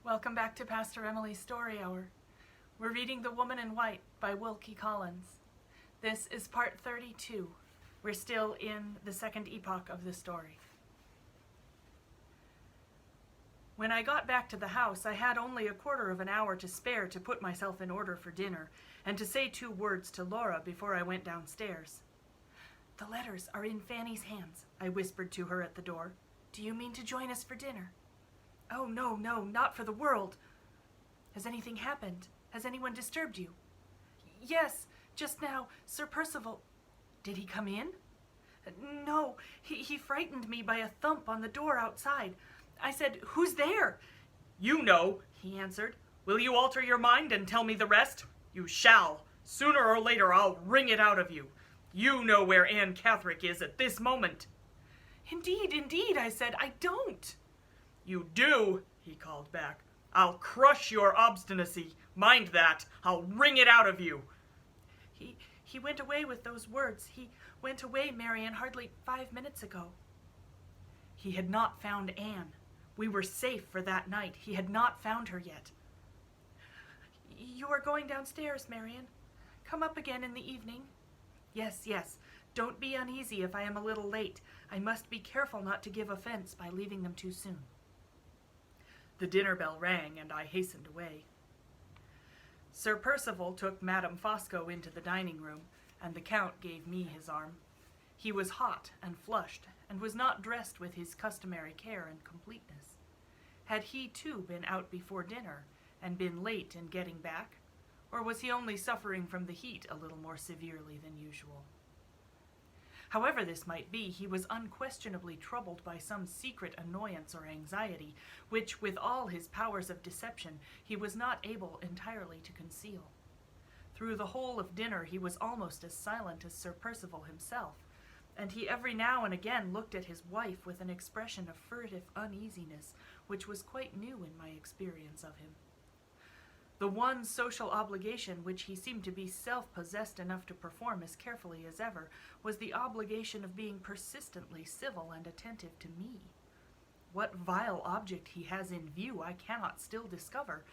Welcome back to Pastor Emilie's Story Hour. We're reading The Woman in White by Wilkie Collins. This is part 32. We're still in the second epoch of the story. When I got back to the house, I had only a quarter of an hour to spare to put myself in order for dinner and to say 2 words to Laura before I went downstairs. "The letters are in Fanny's hands," I whispered to her at the door. "Do you mean to join us for dinner?" "Oh, no, not for the world." "Has anything happened? Has anyone disturbed you?" "Yes, just now, Sir Percival." "Did he come in?" "No, he frightened me by a thump on the door outside. I said, 'Who's there?'" "You know," he answered. "Will you alter your mind and tell me the rest? You shall. Sooner or later I'll wring it out of you. You know where Anne Catherick is at this moment." Indeed, I said, "I don't." "You do," he called back. "I'll crush your obstinacy. Mind that. I'll wring it out of you." He went away with those words. He went away, Marian, hardly 5 minutes ago. He had not found Anne. We were safe for that night. He had not found her yet. "You are going downstairs, Marian. Come up again in the evening." Yes. Don't be uneasy if I am a little late. I must be careful not to give offense by leaving them too soon." The dinner bell rang, and I hastened away. Sir Percival took Madame Fosco into the dining room, and the Count gave me his arm. He was hot and flushed, and was not dressed with his customary care and completeness. Had he, too, been out before dinner, and been late in getting back? Or was he only suffering from the heat a little more severely than usual? However this might be, he was unquestionably troubled by some secret annoyance or anxiety, which, with all his powers of deception, he was not able entirely to conceal. Through the whole of dinner he was almost as silent as Sir Percival himself, and he every now and again looked at his wife with an expression of furtive uneasiness, which was quite new in my experience of him. The one social obligation which he seemed to be self-possessed enough to perform as carefully as ever was the obligation of being persistently civil and attentive to me. What vile object he has in view I cannot still discover,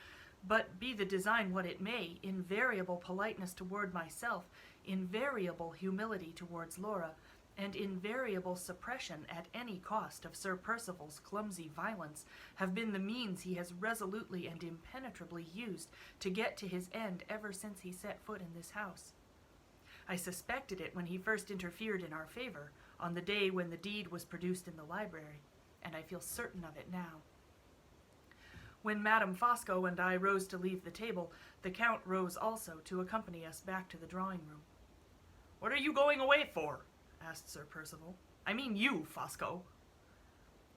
but be the design what it may, invariable politeness toward myself, invariable humility towards Laura, and invariable suppression at any cost of Sir Percival's clumsy violence have been the means he has resolutely and impenetrably used to get to his end ever since he set foot in this house. I suspected it when he first interfered in our favor, on the day when the deed was produced in the library, and I feel certain of it now. When Madame Fosco and I rose to leave the table, the Count rose also to accompany us back to the drawing-room. "What are you going away for?" asked Sir Percival. "I mean you, Fosco."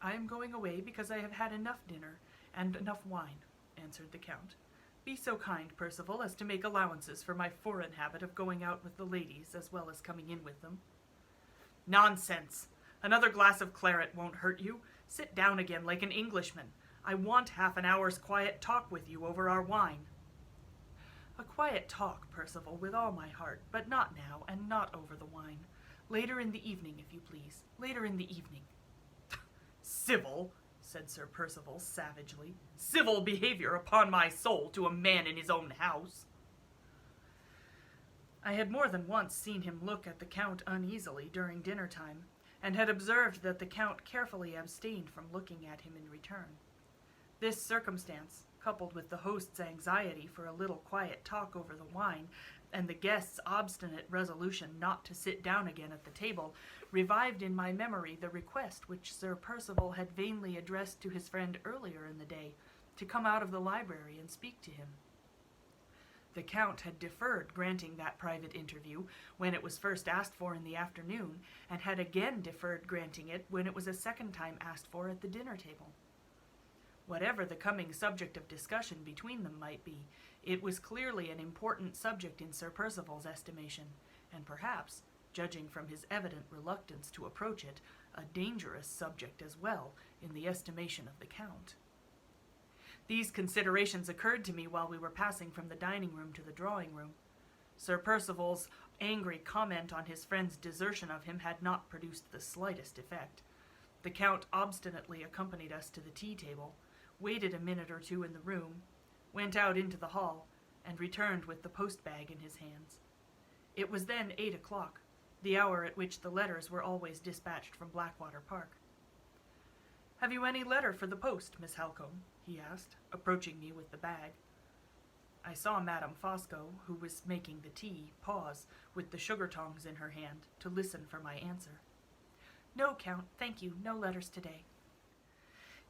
"I am going away because I have had enough dinner and enough wine," answered the Count. "Be so kind, Percival, as to make allowances for my foreign habit of going out with the ladies as well as coming in with them." "Nonsense! Another glass of claret won't hurt you. Sit down again like an Englishman. I want half an hour's quiet talk with you over our wine." "A quiet talk, Percival, with all my heart, but not now, and not over the wine. Later in the evening, if you please. Later in the evening." "Civil," said Sir Percival savagely. "Civil behavior, upon my soul, to a man in his own house." I had more than once seen him look at the Count uneasily during dinner time, and had observed that the Count carefully abstained from looking at him in return. This circumstance, coupled with the host's anxiety for a little quiet talk over the wine, and the guest's obstinate resolution not to sit down again at the table, revived in my memory the request which Sir Percival had vainly addressed to his friend earlier in the day, to come out of the library and speak to him. The Count had deferred granting that private interview when it was first asked for in the afternoon, and had again deferred granting it when it was a second time asked for at the dinner table. Whatever the coming subject of discussion between them might be, it was clearly an important subject in Sir Percival's estimation, and perhaps, judging from his evident reluctance to approach it, a dangerous subject as well in the estimation of the Count. These considerations occurred to me while we were passing from the dining-room to the drawing-room. Sir Percival's angry comment on his friend's desertion of him had not produced the slightest effect. The Count obstinately accompanied us to the tea-table, waited a minute or two in the room, went out into the hall, and returned with the post-bag in his hands. It was then 8 o'clock, the hour at which the letters were always dispatched from Blackwater Park. "Have you any letter for the post, Miss Halcombe?" he asked, approaching me with the bag. I saw Madame Fosco, who was making the tea, pause, with the sugar tongs in her hand, to listen for my answer. "No, Count, thank you, no letters today."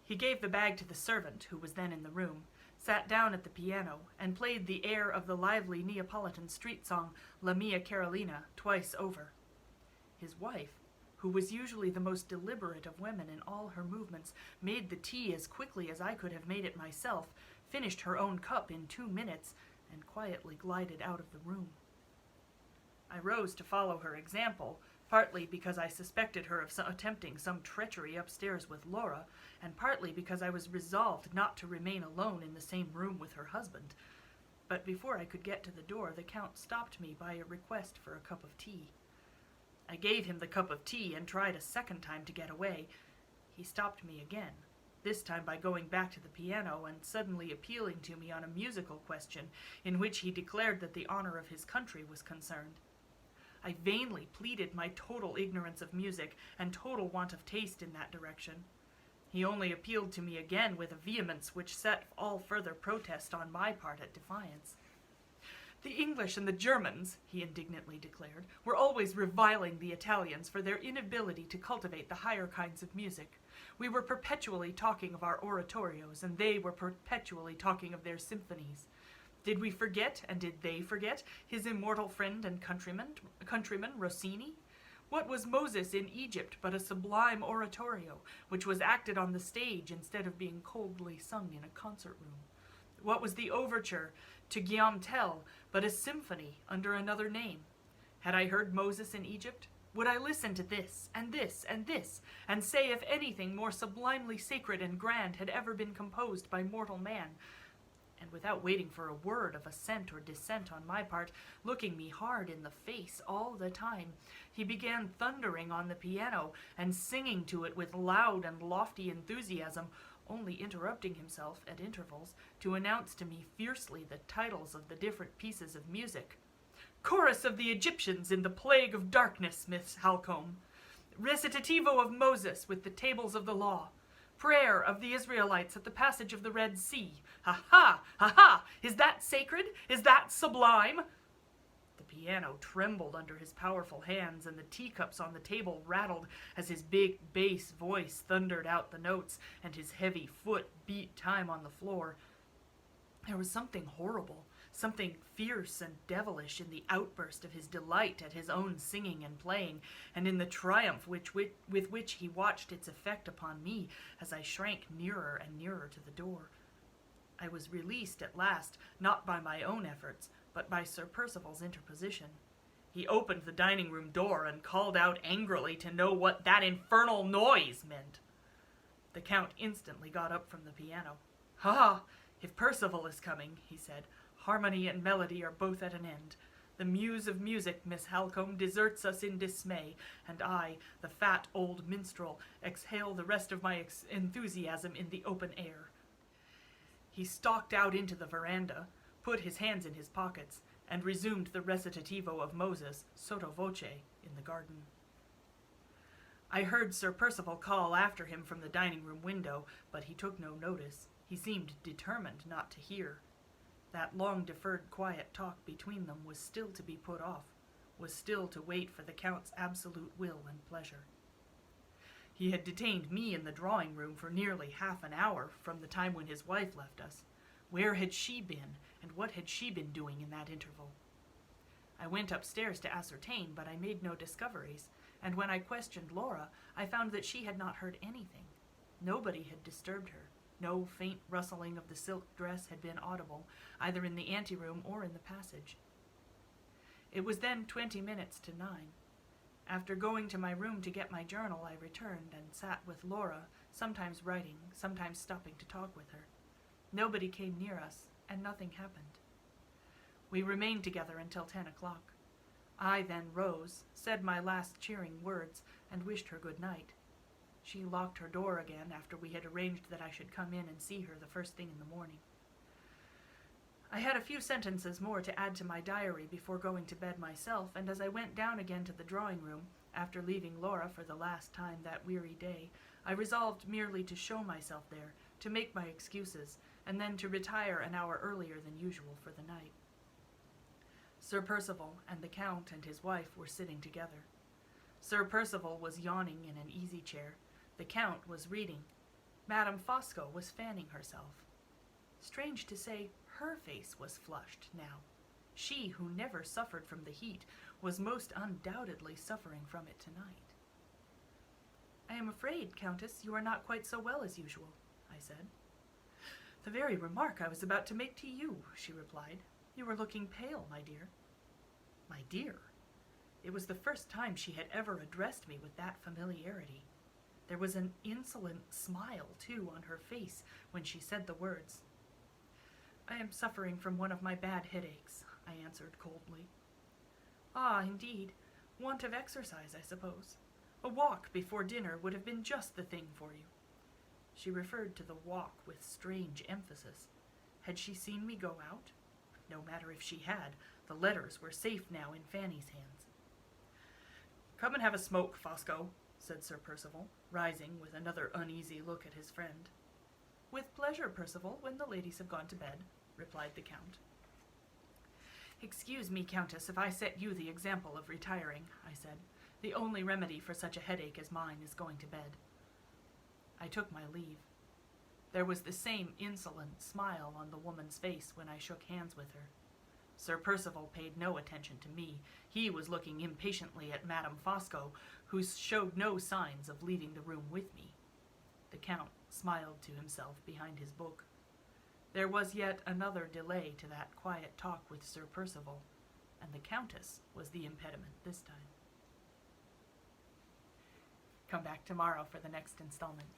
He gave the bag to the servant, who was then in the room, sat down at the piano, and played the air of the lively Neapolitan street song La Mia Carolina twice over. His wife, who was usually the most deliberate of women in all her movements, made the tea as quickly as I could have made it myself, finished her own cup in 2 minutes, and quietly glided out of the room. I rose to follow her example, partly because I suspected her of attempting some treachery upstairs with Laura, and partly because I was resolved not to remain alone in the same room with her husband. But before I could get to the door, the Count stopped me by a request for a cup of tea. I gave him the cup of tea and tried a second time to get away. He stopped me again, this time by going back to the piano and suddenly appealing to me on a musical question in which he declared that the honor of his country was concerned. I vainly pleaded my total ignorance of music and total want of taste in that direction. He only appealed to me again with a vehemence which set all further protest on my part at defiance. "The English and the Germans," he indignantly declared, "were always reviling the Italians for their inability to cultivate the higher kinds of music. We were perpetually talking of our oratorios, and they were perpetually talking of their symphonies. Did we forget, and did they forget, his immortal friend and countryman Rossini? What was Moses in Egypt but a sublime oratorio, which was acted on the stage instead of being coldly sung in a concert room? What was the overture to Guillaume Tell but a symphony under another name? Had I heard Moses in Egypt? Would I listen to this, and this, and this, and say if anything more sublimely sacred and grand had ever been composed by mortal man? And without waiting for a word of assent or dissent on my part, looking me hard in the face all the time, he began thundering on the piano and singing to it with loud and lofty enthusiasm, only interrupting himself at intervals to announce to me fiercely the titles of the different pieces of music. "Chorus of the Egyptians in the Plague of Darkness, Miss Halcombe. Recitativo of Moses with the Tables of the Law. Prayer of the Israelites at the passage of the Red Sea. Ha ha! Ha ha! Is that sacred? Is that sublime?" The piano trembled under his powerful hands, and the teacups on the table rattled as his big bass voice thundered out the notes, and his heavy foot beat time on the floor. There was something horrible, something fierce and devilish in the outburst of his delight at his own singing and playing, and in the triumph with which he watched its effect upon me as I shrank nearer and nearer to the door. I was released at last, not by my own efforts, but by Sir Percival's interposition. He opened the dining-room door and called out angrily to know what that infernal noise meant. The Count instantly got up from the piano. "Ha! If Percival is coming," he said, "harmony and melody are both at an end. The muse of music, Miss Halcombe, deserts us in dismay, and I, the fat old minstrel, exhale the rest of my enthusiasm in the open air." He stalked out into the veranda, put his hands in his pockets, and resumed the recitativo of Moses, sotto voce, in the garden. I heard Sir Percival call after him from the dining-room window, but he took no notice. He seemed determined not to hear. That long-deferred quiet talk between them was still to be put off, was still to wait for the Count's absolute will and pleasure. He had detained me in the drawing-room for nearly half an hour from the time when his wife left us. Where had she been, and what had she been doing in that interval? I went upstairs to ascertain, but I made no discoveries, and when I questioned Laura, I found that she had not heard anything. Nobody had disturbed her. No faint rustling of the silk dress had been audible, either in the anteroom or in the passage. It was then 20 minutes to 9. After going to my room to get my journal, I returned and sat with Laura, sometimes writing, sometimes stopping to talk with her. Nobody came near us, and nothing happened. We remained together until 10 o'clock. I then rose, said my last cheering words, and wished her good night. She locked her door again after we had arranged that I should come in and see her the first thing in the morning. I had a few sentences more to add to my diary before going to bed myself, and as I went down again to the drawing room, after leaving Laura for the last time that weary day, I resolved merely to show myself there, to make my excuses, and then to retire an hour earlier than usual for the night. Sir Percival and the Count and his wife were sitting together. Sir Percival was yawning in an easy-chair. The Count was reading. Madame Fosco was fanning herself. Strange to say, her face was flushed now. She, who never suffered from the heat, was most undoubtedly suffering from it tonight. "I am afraid, Countess, you are not quite so well as usual," I said. "The very remark I was about to make to you," she replied. "You are looking pale, my dear." My dear? It was the first time she had ever addressed me with that familiarity. There was an insolent smile, too, on her face when she said the words. "I am suffering from one of my bad headaches," I answered coldly. "Ah, indeed. Want of exercise, I suppose. A walk before dinner would have been just the thing for you." She referred to the walk with strange emphasis. Had she seen me go out? No matter if she had, the letters were safe now in Fanny's hands. "Come and have a smoke, Fosco," said Sir Percival, rising with another uneasy look at his friend. "With pleasure, Percival, when the ladies have gone to bed," replied the Count. "Excuse me, Countess, if I set you the example of retiring," I said. "The only remedy for such a headache as mine is going to bed." I took my leave. There was the same insolent smile on the woman's face when I shook hands with her. Sir Percival paid no attention to me. He was looking impatiently at Madame Fosco, who showed no signs of leaving the room with me. The Count smiled to himself behind his book. There was yet another delay to that quiet talk with Sir Percival, and the Countess was the impediment this time. Come back tomorrow for the next installment.